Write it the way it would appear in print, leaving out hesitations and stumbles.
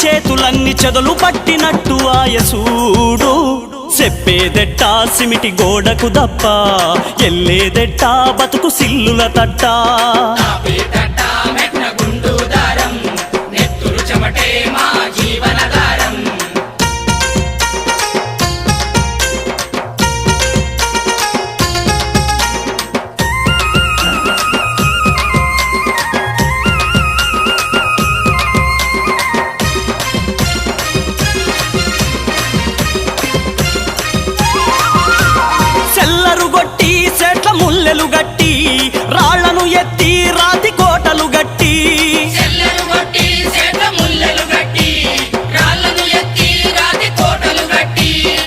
చేతులన్నీ చెదలు పట్టినట్టు ఆయసూడు చెప్పేదెట్టా సిమిటి గోడకు దప్ప ఎల్లేదెట్టా బతుకు సిల్లుల తట్ట ముల్లెలు గట్టి